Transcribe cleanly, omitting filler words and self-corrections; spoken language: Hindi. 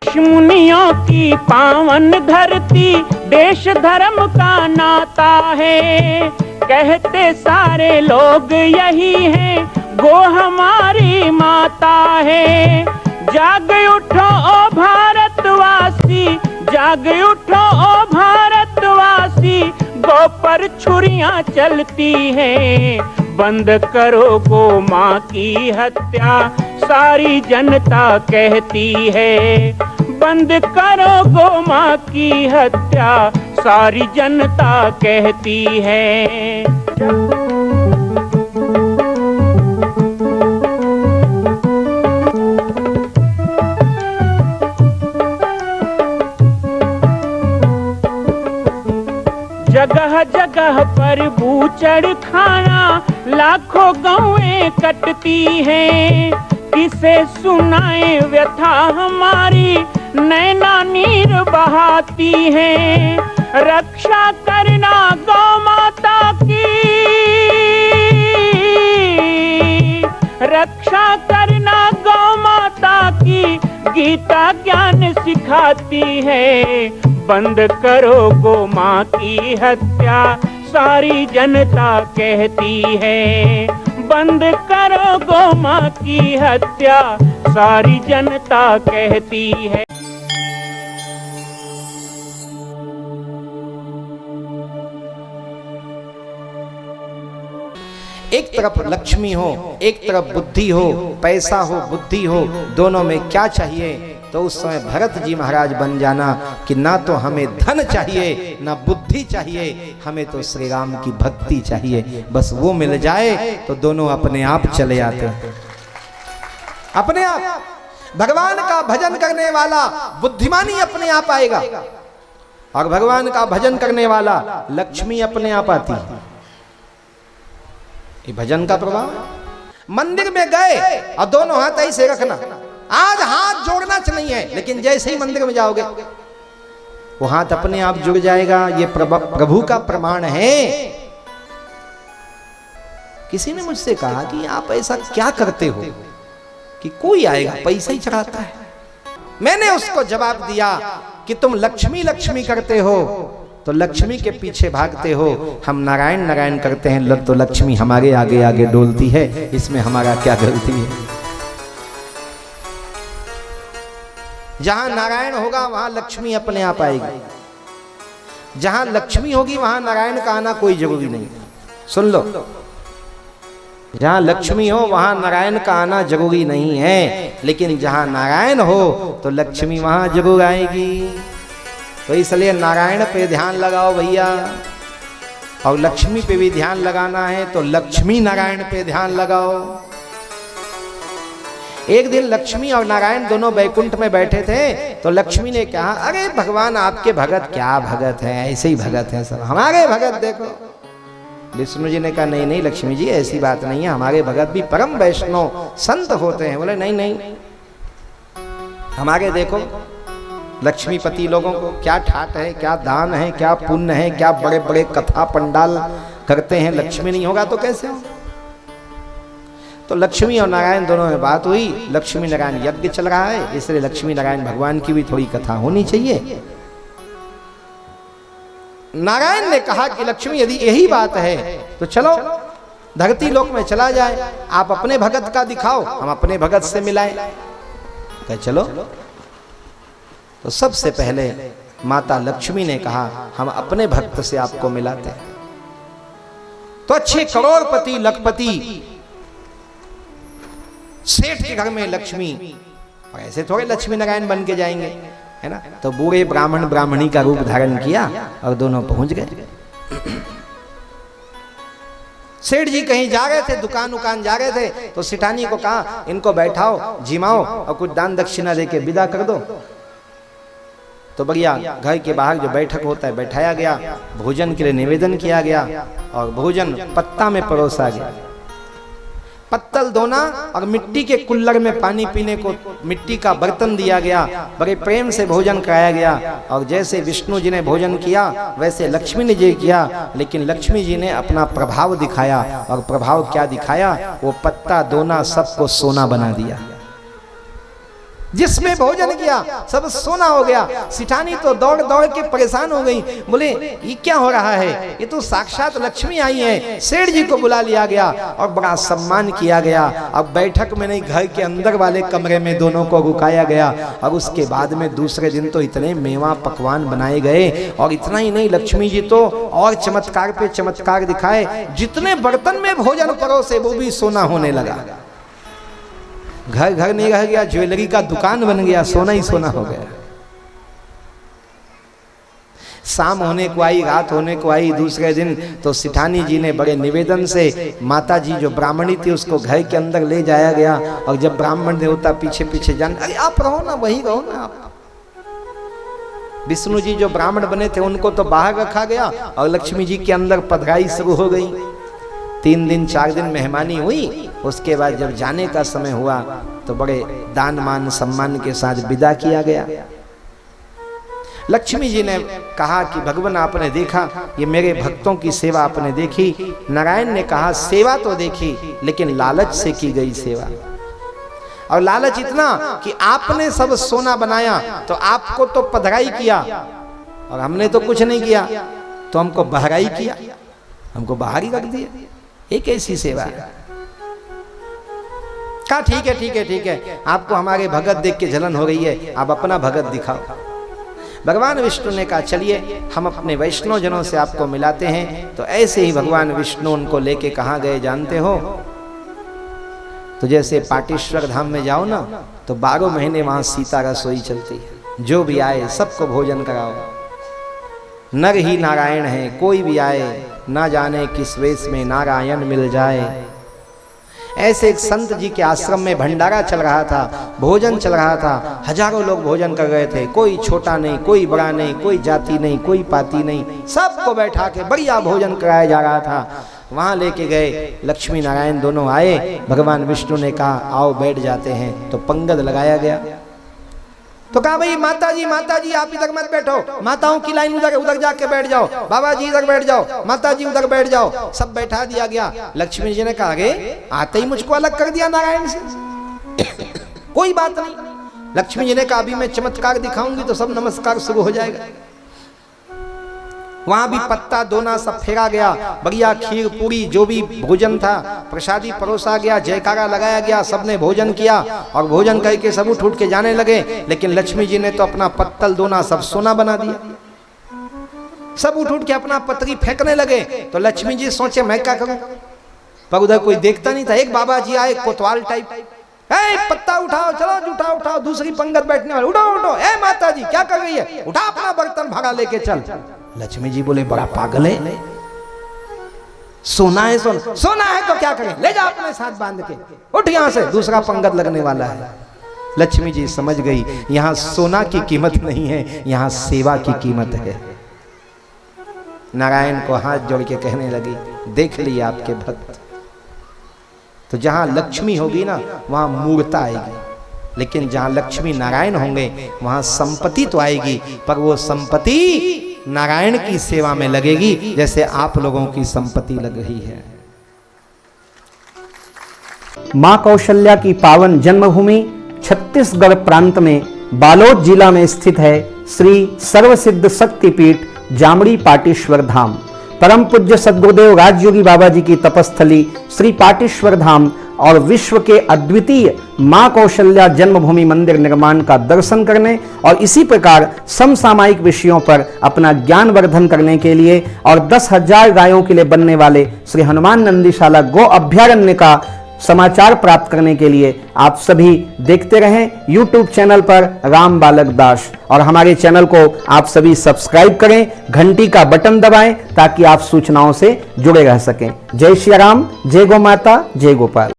ऋषि मुनियों की पावन धरती, देश धर्म का नाता है। कहते सारे लोग यही हैं, गो हमारी माता है। जाग उठो ओ भारतवासी, जाग उठो ओ भारतवासी, गो पर छुरियां चलती हैं। बंद करो गो माँ की हत्या, सारी जनता कहती है। बंद करो गो माँ की हत्या, सारी जनता कहती है। जगह जगह पर बूचड़ खाना, लाखों गौएं कटती हैं। किसे सुनाए व्यथा हमारी, नैना नीर बहाती हैं। रक्षा करना गौ माता की, रक्षा करना गौ माता की, गीता ज्ञान सिखाती है। बंद करो गो माँ की हत्या, सारी जनता कहती है। बंद करो गो माँ की हत्या, सारी जनता कहती है। एक तरफ लक्ष्मी हो, एक तरफ बुद्धि हो, पैसा हो, बुद्धि हो, दोनों में क्या चाहिए? तो उस समय भरत जी महाराज बन जाना कि ना तो हमें धन चाहिए ना बुद्धि चाहिए, हमें तो श्री राम की भक्ति चाहिए। बस वो मिल जाए तो दोनों अपने आप चले आते हैं। अपने आप भगवान का भजन करने वाला बुद्धिमानी अपने आप आएगा, और भगवान का भजन करने वाला लक्ष्मी अपने आप आती है। ये भजन का प्रभाव। मंदिर में गए और दोनों हाथ ऐसे रखना। आज हाथ जोड़ना नहीं है, लेकिन जैसे ही मंदिर में जाओगे वो हाथ अपने आप जुड़ जाएगा। ये प्रभु का प्रमाण है। किसी ने मुझसे कहा कि आप ऐसा क्या करते हो कि कोई आएगा पैसा ही चढ़ाता है। मैंने उसको जवाब दिया कि तुम लक्ष्मी लक्ष्मी करते हो तो लक्ष्मी के पीछे भागते हो, हम नारायण नारायण करते हैं तो लक्ष्मी हमारे आगे आगे डोलती है। इसमें हमारा क्या गलती है? जहां नारायण होगा वहां लक्ष्मी अपने आप आएगी। जहां लक्ष्मी होगी वहां नारायण का आना कोई जरूरी नहीं। सुन लो, जहां लक्ष्मी हो वहां नारायण का आना जरूरी नहीं है, लेकिन जहां नारायण हो तो लक्ष्मी वहां जरूर आएगी। तो इसलिए नारायण पे ध्यान लगाओ भैया, और लक्ष्मी पे भी ध्यान लगाना है तो लक्ष्मी नारायण पे ध्यान लगाओ। एक दिन लक्ष्मी और नारायण दोनों बैकुंठ में बैठे थे तो लक्ष्मी ने कहा, अरे भगवान आपके भगत क्या भगत है, ऐसे ही भगत है सब, हमारे भगत देखो। विष्णु जी ने कहा, नहीं नहीं लक्ष्मी जी ऐसी बात नहीं है, हमारे भगत भी परम वैष्णव संत होते हैं। बोले नहीं नहीं, हमारे देखो लक्ष्मीपति लोगों को क्या ठाट है, क्या दान है, क्या पुण्य है, क्या बड़े बड़े कथा पंडाल करते हैं। लक्ष्मी नहीं होगा तो कैसे हो? तो लक्ष्मी और नारायण दोनों में बात हुई। लक्ष्मी नारायण यज्ञ चल रहा है, इसलिए लक्ष्मी नारायण भगवान की भी थोड़ी कथा होनी चाहिए। नारायण ने कहा कि लक्ष्मी यदि यही बात है तो चलो धरती लोक में चला जाए, आप अपने भगत का दिखाओ, हम अपने भगत से मिलाएं। कहे चलो। तो सबसे पहले माता लक्ष्मी ने कहा, हम अपने भक्त से आपको मिलाते हैं। तो अच्छे करोड़पति लखपति सेठ के घर में लक्ष्मी, और ऐसे थोड़े लक्ष्मी नारायण बन के जाएंगे, है ना। तो बूढ़े ब्राह्मण ब्राह्मणी का रूप धारण किया और दोनों पहुंच गए। सेठ जी कहीं जा रहे थे, दुकान जा रहे थे, तो सेठानी को कहा, इनको बैठाओ, जिमाओ और कुछ दान दक्षिणा देके विदा कर दो। तो बढ़िया घर के बाहर जो बैठक होता है बैठाया गया, भोजन के लिए निवेदन किया गया और भोजन पत्ता में परोसा गया। पत्तल धोना और मिट्टी के कुल्लड़ में पानी पीने को मिट्टी का बर्तन दिया गया। बड़े प्रेम से भोजन कराया गया और जैसे विष्णु जी ने भोजन किया वैसे लक्ष्मी जी किया, लेकिन लक्ष्मी जी ने अपना प्रभाव दिखाया। और प्रभाव क्या दिखाया? वो पत्ता दोना सबको सोना बना दिया। जिसमें भोजन किया सब सोना हो गया। सिठानी तो दौड़ दौड़ के परेशान हो गई, बोले ये क्या हो रहा है, ये तो साक्षात लक्ष्मी आई है। सेठ जी को बुला लिया गया और बड़ा सम्मान किया गया। अब बैठक में नहीं, घर के अंदर वाले कमरे में दोनों को रुकाया गया। और उसके बाद में दूसरे दिन तो इतने मेवा पकवान बनाए गए, और इतना ही नहीं, लक्ष्मी जी तो और चमत्कार पे चमत्कार दिखाए। जितने बर्तन में भोजन परोसे वो भी सोना होने लगा। घर घर नहीं रह गया, ज्वेलरी का दुकान बन गया, सोना ही सोना हो गया। शाम होने को आई, रात होने को आई, दूसरे दिन तो सिठानी जी ने बड़े निवेदन से माता जी जो ब्राह्मणी थी उसको घर के अंदर ले जाया गया। और जब ब्राह्मण देवता पीछे पीछे जान, अरे आप रहो ना, वही रहो ना आप। विष्णु जी जो ब्राह्मण बने थे उनको तो बाहर रखा गया और लक्ष्मी जी के अंदर पधराई शुरू हो गई। 3 दिन 4 दिन मेहमानी हुई। उसके बाद जब जाने का समय हुआ तो बड़े दान मान सम्मान के साथ विदा किया गया। लक्ष्मी जी ने कहा कि भगवान आपने देखा, ये मेरे भक्तों की सेवा आपने देखी। नारायण ने कहा सेवा तो देखी, लेकिन लालच से की गई सेवा। और लालच इतना कि आपने सब सोना बनाया तो आपको तो पधराई किया और हमने तो कुछ नहीं किया, तो हमको बहराई किया, हमको बाहर ही रख दिया। एक ऐसी सेवा है। कहा ठीक है ठीक है ठीक है, आपको हमारे भगत देख के जलन हो रही है, आप अपना भगत दिखाओ। भगवान विष्णु ने कहा चलिए हम अपने वैष्णव जनों से आपको मिलाते हैं। तो ऐसे ही भगवान विष्णु उनको लेके कहाँ गए जानते हो? तो जैसे पाटेश्वर धाम में जाओ ना, तो 12 महीने वहां सीता रसोई चलती है। जो भी आए सबको भोजन कराओ। नर ही नारायण है, कोई भी आए ना जाने किस वेश में नारायण मिल जाए। ऐसे एक संत जी के आश्रम में भंडारा चल रहा था, भोजन चल रहा था। हजारों लोग भोजन कर रहे थे, कोई छोटा नहीं, कोई बड़ा नहीं, कोई जाति नहीं, कोई पाति नहीं, सबको बैठा के बढ़िया भोजन कराया जा रहा था। वहां लेके गए, लक्ष्मी नारायण दोनों आए। भगवान विष्णु ने कहा आओ बैठ जाते हैं। तो पंगत लगाया गया। तो कहा भाई माता जी आप इधर मत बैठो, माताओं की लाइन उधर जाके बैठ जाओ, बाबा जी इधर बैठ जाओ, माता जी उधर बैठ जाओ। सब बैठा दिया गया। लक्ष्मी जी ने कहा अरे आते ही मुझको अलग कर दिया नारायण से। कोई बात नहीं। लक्ष्मी जी ने कहा अभी मैं चमत्कार दिखाऊंगी तो सब नमस्कार शुरू हो जाएगा। वहां भी पत्ता दोना सब फेरा गया, बढ़िया खीर पूरी जो भी भोजन था प्रसादी परोसा गया, जयकारा लगाया गया, सबने भोजन किया और भोजन करके सब उठ के जाने लगे। लेकिन लक्ष्मी जी ने तो अपना पत्तल दोना सब सोना बना दिया। सब उठ के अपना पतरी फेंकने लगे। तो लक्ष्मी जी सोचे मैं क्या करूं, पर उधर कोई देखता नहीं था। एक बाबा जी आए कोतवाल टाइप, पत्ता उठाओ, चलो जूठा उठाओ। दूसरी पंगत बैठने वाले उठो, माता जी क्या कर रही है, उठा अपना बर्तन भागा लेके चल। लक्ष्मी जी बोले बड़ा पागल है, सोना है सोना है तो क्या करें, ले जा अपने साथ बांध के, उठ यहां से, दूसरा पंगत लगने वाला है। लक्ष्मी जी समझ गई यहां सोना की कीमत नहीं है, यहां सेवा की कीमत है। नारायण को हाथ जोड़ के कहने लगी देख लिए आपके भक्त। तो जहां लक्ष्मी होगी ना वहां मूर्ता आएगी, लेकिन जहां लक्ष्मी नारायण होंगे वहां संपत्ति तो आएगी, पर वो संपत्ति नारायण की सेवा में लगेगी, जैसे आप लोगों की संपत्ति लग रही है। मां कौशल्या की पावन जन्मभूमि छत्तीसगढ़ प्रांत में बालोद जिला में स्थित है श्री सर्वसिद्ध शक्तिपीठ जामड़ी पाटेश्वर धाम। परम पूज्य सद्गुरुदेव राजयोगी बाबा जी की तपस्थली श्री पाटेश्वर धाम और विश्व के अद्वितीय मां कौशल्या जन्मभूमि मंदिर निर्माण का दर्शन करने और इसी प्रकार समसामयिक विषयों पर अपना ज्ञान वर्धन करने के लिए और 10,000 गायों के लिए बनने वाले श्री हनुमान नंदीशाला गो अभ्यारण्य का समाचार प्राप्त करने के लिए आप सभी देखते रहें YouTube चैनल पर राम बालक दास, और हमारे चैनल को आप सभी सब्सक्राइब करें, घंटी का बटन दबाएं ताकि आप सूचनाओं से जुड़े रह सकें। जय श्री राम, जय गौ माता, जय गोपाल।